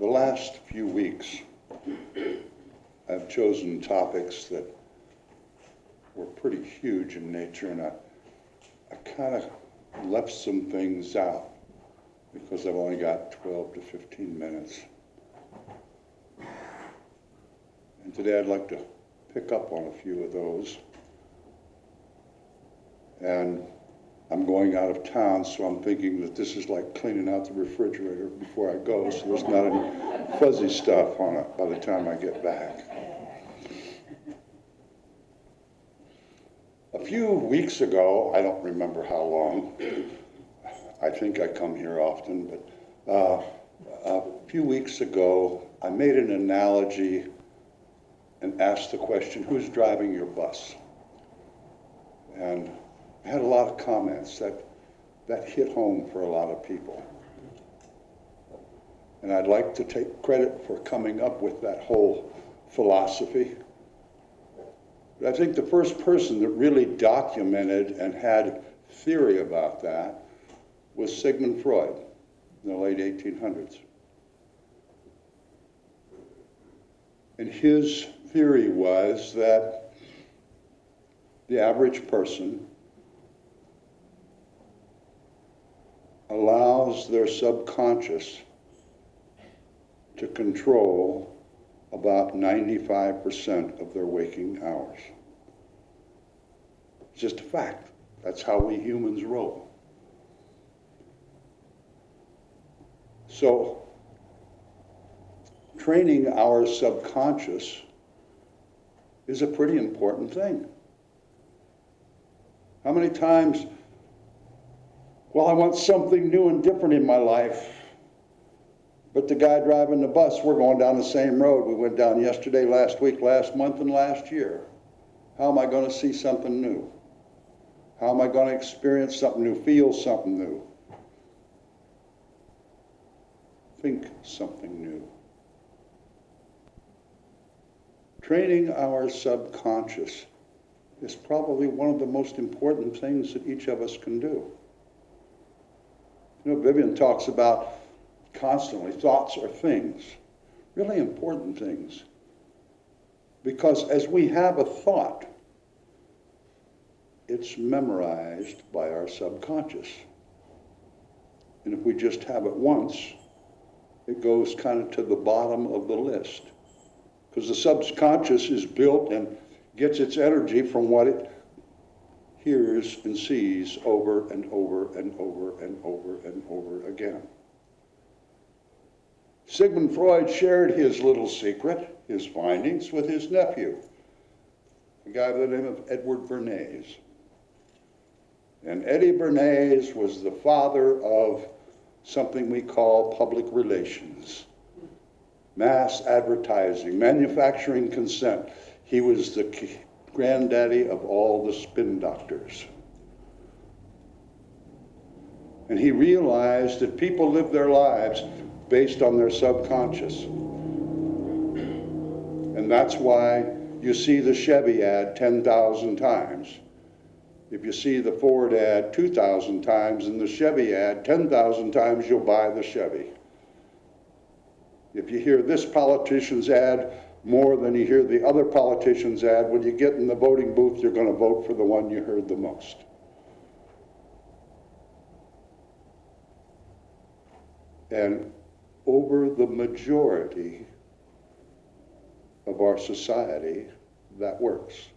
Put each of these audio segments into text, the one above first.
The last few weeks, I've chosen topics that were pretty huge in nature, and I kind of left some things out because I've only got 12 to 15 minutes. And today I'd like to pick up on a few of those. And I'm going out of town, so I'm thinking that this is like cleaning out the refrigerator before I go, so there's not any fuzzy stuff on it by the time I get back. A few weeks ago, I don't remember how long, I think I come here often, but a few weeks ago, I made an analogy and asked the question, who's driving your bus? And I had a lot of comments that hit home for a lot of people. And I'd like to take credit for coming up with that whole philosophy. But I think the first person that really documented and had theory about that was Sigmund Freud in the late 1800s. And his theory was that the average person allows their subconscious to control about 95% of their waking hours. It's just a fact. That's how we humans roll. So, training our subconscious is a pretty important thing. How many times, well, I want something new and different in my life, but the guy driving the bus, we're going down the same road we went down yesterday, last week, last month, and last year. How am I going to see something new? How am I going to experience something new, feel something new? Think something new. Training our subconscious is probably one of the most important things that each of us can do. You know, Vivian talks about constantly, thoughts are things, really important things. Because as we have a thought, it's memorized by our subconscious. And if we just have it once, it goes kind of to the bottom of the list. Because the subconscious is built and gets its energy from what it hears and sees over and over and over and over and over again. Sigmund Freud shared his little secret, his findings, with his nephew, a guy by the name of Edward Bernays. And Eddie Bernays was the father of something we call public relations, mass advertising, manufacturing consent. He was the granddaddy of all the spin doctors. And he realized that people live their lives based on their subconscious. And that's why you see the Chevy ad 10,000 times. If you see the Ford ad 2,000 times and the Chevy ad 10,000 times, you'll buy the Chevy. If you hear this politician's ad more than you hear the other politician's ad, when you get in the voting booth, you're going to vote for the one you heard the most. And over the majority of our society, that works.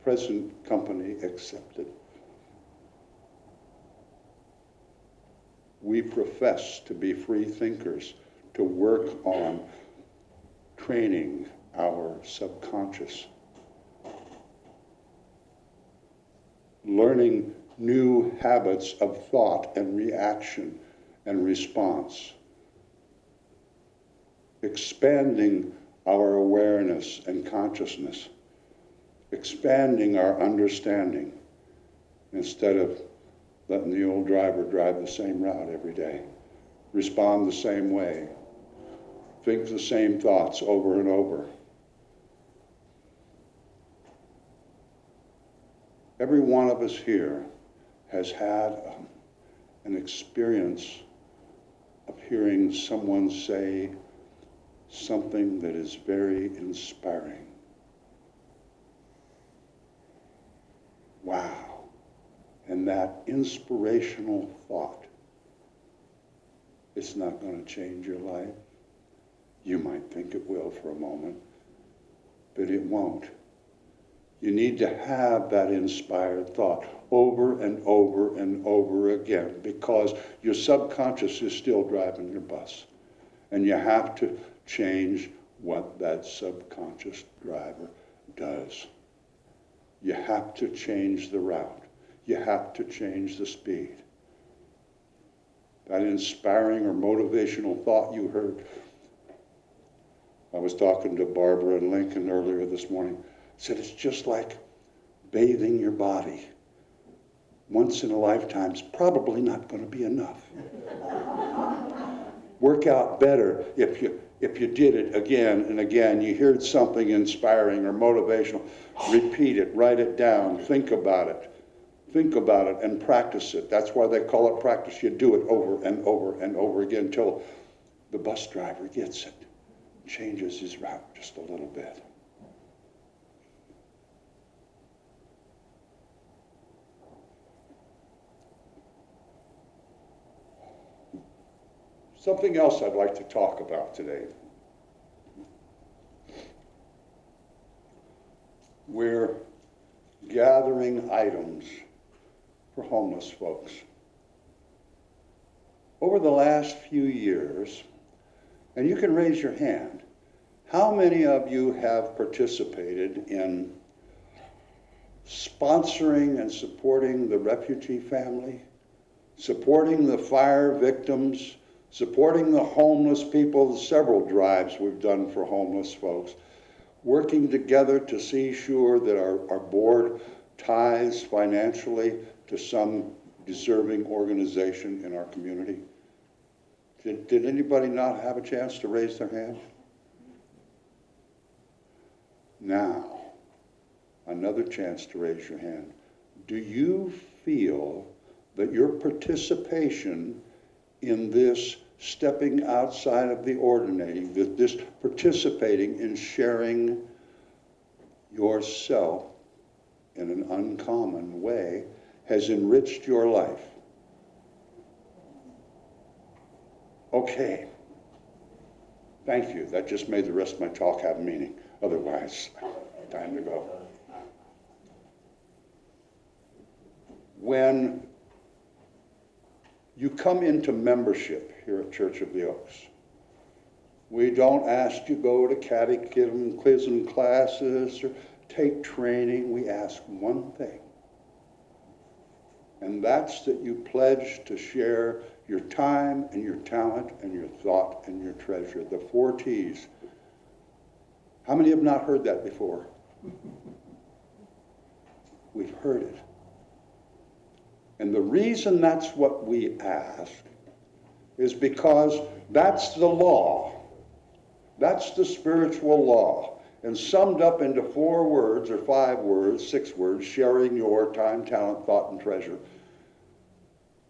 Present company accepted. We profess to be free thinkers, to work on training our subconscious, learning new habits of thought and reaction and response, expanding our awareness and consciousness, expanding our understanding instead of letting the old driver drive the same route every day, respond the same way, think the same thoughts over and over. Every one of us here has had an experience of hearing someone say something that is very inspiring. Wow. And that inspirational thought, it's not going to change your life. You might think it will for a moment, but it won't. You need to have that inspired thought over and over and over again, because your subconscious is still driving your bus. And you have to change what that subconscious driver does. You have to change the route. You have to change the speed. That inspiring or motivational thought you heard. I was talking to Barbara and Lincoln earlier this morning. I said, it's just like bathing your body. Once in a lifetime's probably not going to be enough. Work out better if you did it again and again. You heard something inspiring or motivational, repeat it, write it down, think about it. Think about it and practice it. That's why they call it practice. You do it over and over and over again until the bus driver gets it, changes his route just a little bit. Something else I'd like to talk about today. We're gathering items for homeless folks. Over the last few years, and you can raise your hand, how many of you have participated in sponsoring and supporting the refugee family, supporting the fire victims, supporting the homeless people, several drives we've done for homeless folks, working together to see sure that our board tithes financially to some deserving organization in our community? Did anybody not have a chance to raise their hand? Now, another chance to raise your hand. Do you feel that your participation in this stepping outside of the ordinary, this participating in sharing yourself in an uncommon way, has enriched your life? Okay. Thank you. That just made the rest of my talk have meaning. Otherwise, time to go. When you come into membership here at Church of the Oaks, we don't ask you to go to catechism classes or take training. We ask one thing, and that's that you pledge to share your time and your talent and your thought and your treasure, the 4 T's. How many have not heard that before? We've heard it. And the reason that's what we ask is because that's the law. That's the spiritual law. And summed up into 4 words or 5 words, 6 words, sharing your time, talent, thought, and treasure.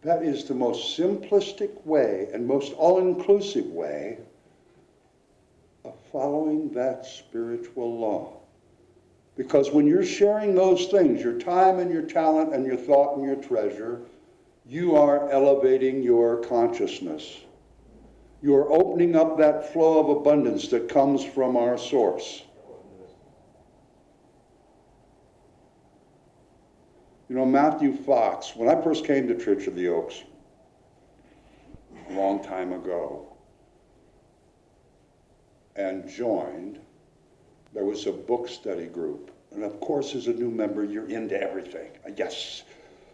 That is the most simplistic way and most all-inclusive way of following that spiritual law. Because when you're sharing those things, your time and your talent and your thought and your treasure, you are elevating your consciousness. You're opening up that flow of abundance that comes from our source. You know, Matthew Fox, when I first came to Church of the Oaks a long time ago and joined, there was a book study group. And of course, as a new member, you're into everything. Yes.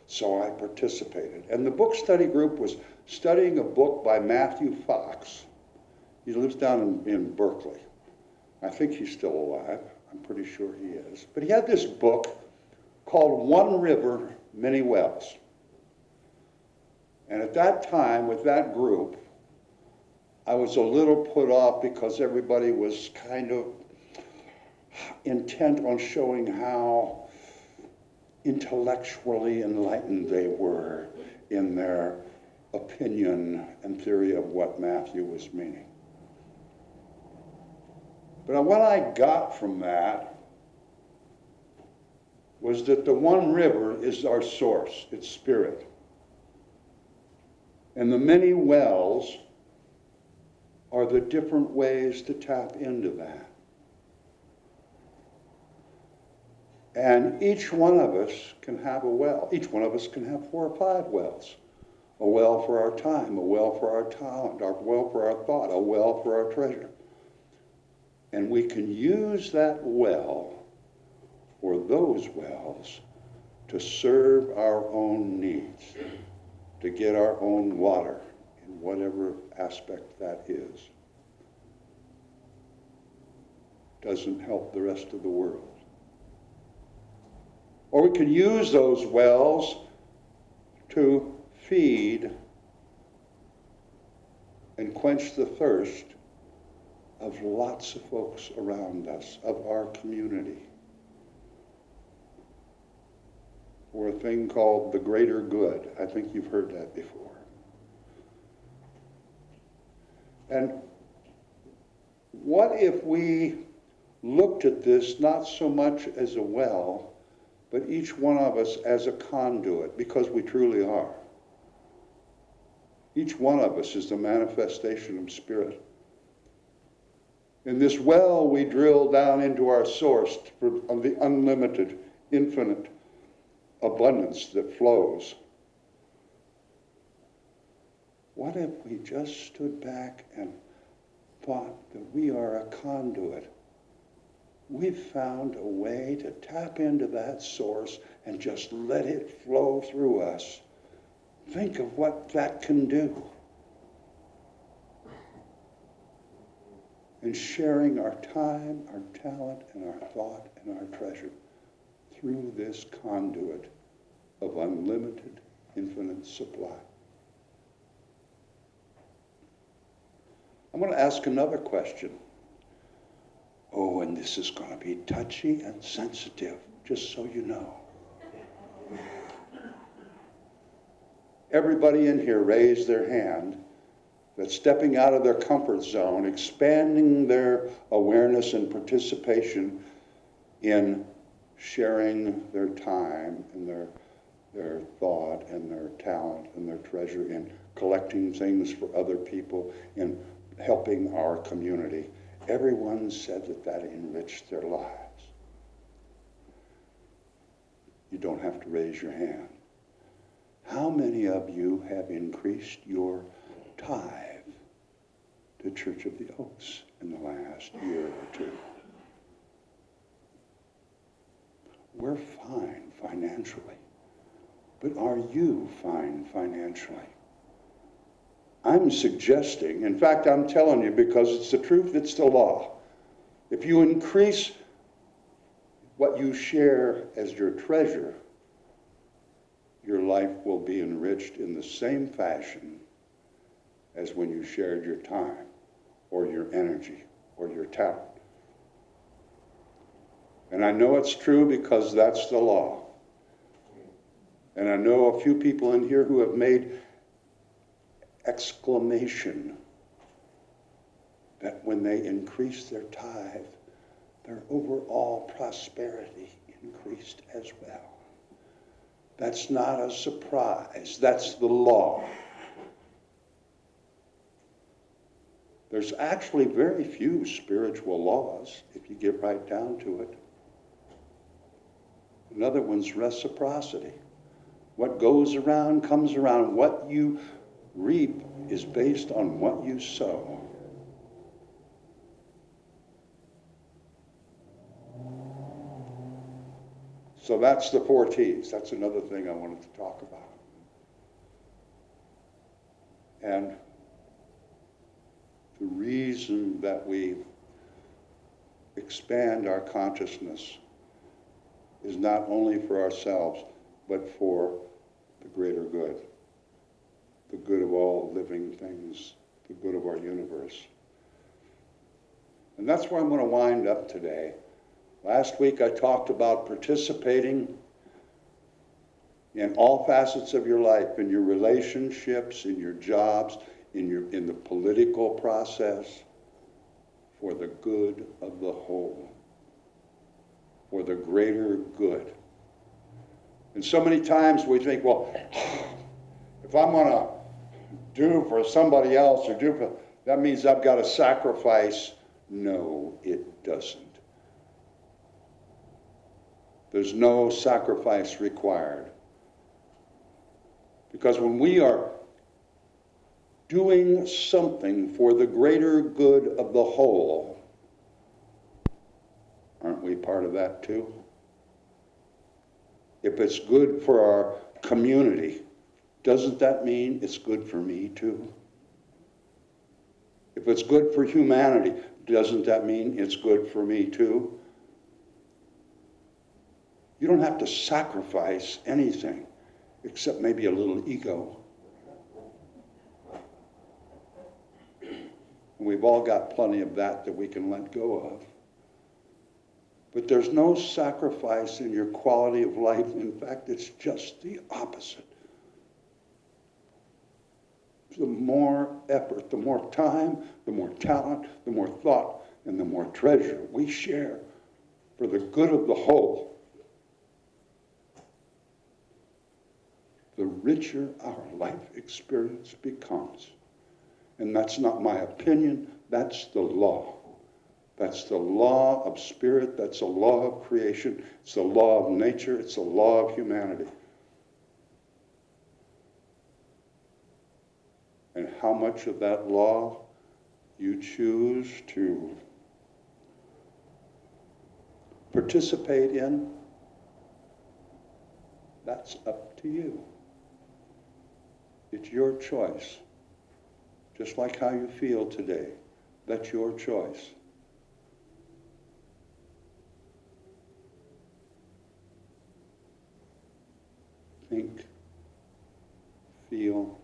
So I participated. And the book study group was studying a book by Matthew Fox. He lives down in Berkeley. I think he's still alive. I'm pretty sure he is. But he had this book called One River, Many Wells. And at that time, with that group, I was a little put off because everybody was kind of intent on showing how intellectually enlightened they were in their opinion and theory of what Matthew was meaning. But what I got from that was that the one river is our source, it's spirit. And the many wells are the different ways to tap into that. And each one of us can have a well. Each one of us can have 4 or 5 wells. A well for our time, a well for our talent, a well for our thought, a well for our treasure. And we can use that well, or those wells, to serve our own needs, to get our own water in whatever aspect that is. Doesn't help the rest of the world. Or we can use those wells to feed and quench the thirst of lots of folks around us, of our community, for a thing called the greater good. I think you've heard that before. And what if we looked at this not so much as a well, but each one of us as a conduit, because we truly are. Each one of us is the manifestation of spirit. In this well, we drill down into our source of the unlimited, infinite abundance that flows. What if we just stood back and thought that we are a conduit? We've found a way to tap into that source and just let it flow through us. Think of what that can do. And sharing our time, our talent, and our thought, and our treasure through this conduit of unlimited, infinite supply. I'm going to ask another question. Oh, and this is going to be touchy and sensitive, just so you know. Everybody in here raised their hand that's stepping out of their comfort zone, expanding their awareness and participation in sharing their time and their thought and their talent and their treasure in collecting things for other people, in helping our community. Everyone said that enriched their lives. You don't have to raise your hand. How many of you have increased your tithe to Church of the Oaks in the last year or two? We're fine financially, but are you fine financially? I'm suggesting, in fact, I'm telling you because it's the truth, it's the law. If you increase what you share as your treasure, your life will be enriched in the same fashion as when you shared your time or your energy or your talent. And I know it's true because that's the law. And I know a few people in here who have made exclamation that when they increase their tithe, their overall prosperity increased as well. That's not a surprise. That's the law. There's actually very few spiritual laws if you get right down to it. Another one's reciprocity. What goes around comes around. What you reap is based on what you sow. So that's the 4 T's. That's another thing I wanted to talk about. And the reason that we expand our consciousness is not only for ourselves, but for the greater good, the good of all living things, the good of our universe. And that's where I'm going to wind up today. Last week I talked about participating in all facets of your life, in your relationships, in your jobs, in the political process, for the good of the whole, for the greater good. And so many times we think, well, if I'm going to do for somebody else or do for, that means I've got to sacrifice. No, it doesn't. There's no sacrifice required. Because when we are doing something for the greater good of the whole, aren't we part of that too? If it's good for our community, doesn't that mean it's good for me too? If it's good for humanity, doesn't that mean it's good for me too? You don't have to sacrifice anything except maybe a little ego. And we've all got plenty of that we can let go of. But there's no sacrifice in your quality of life. In fact, it's just the opposite. The more effort, the more time, the more talent, the more thought, and the more treasure we share for the good of the whole, the richer our life experience becomes. And that's not my opinion, that's the law. That's the law of spirit, that's the law of creation, it's the law of nature, it's the law of humanity. And how much of that law you choose to participate in, that's up to you. It's your choice. Just like how you feel today, that's your choice. Think, feel,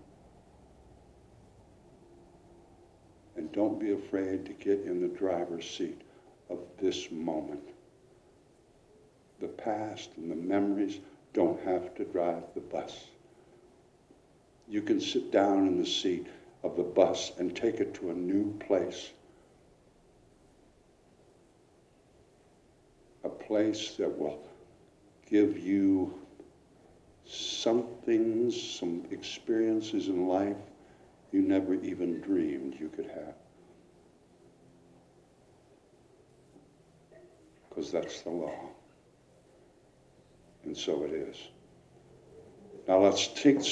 and don't be afraid to get in the driver's seat of this moment. The past and the memories don't have to drive the bus. You can sit down in the seat of the bus and take it to a new place. A place that will give you some things, some experiences in life you never even dreamed you could have. Because that's the law. And so it is. Now let's take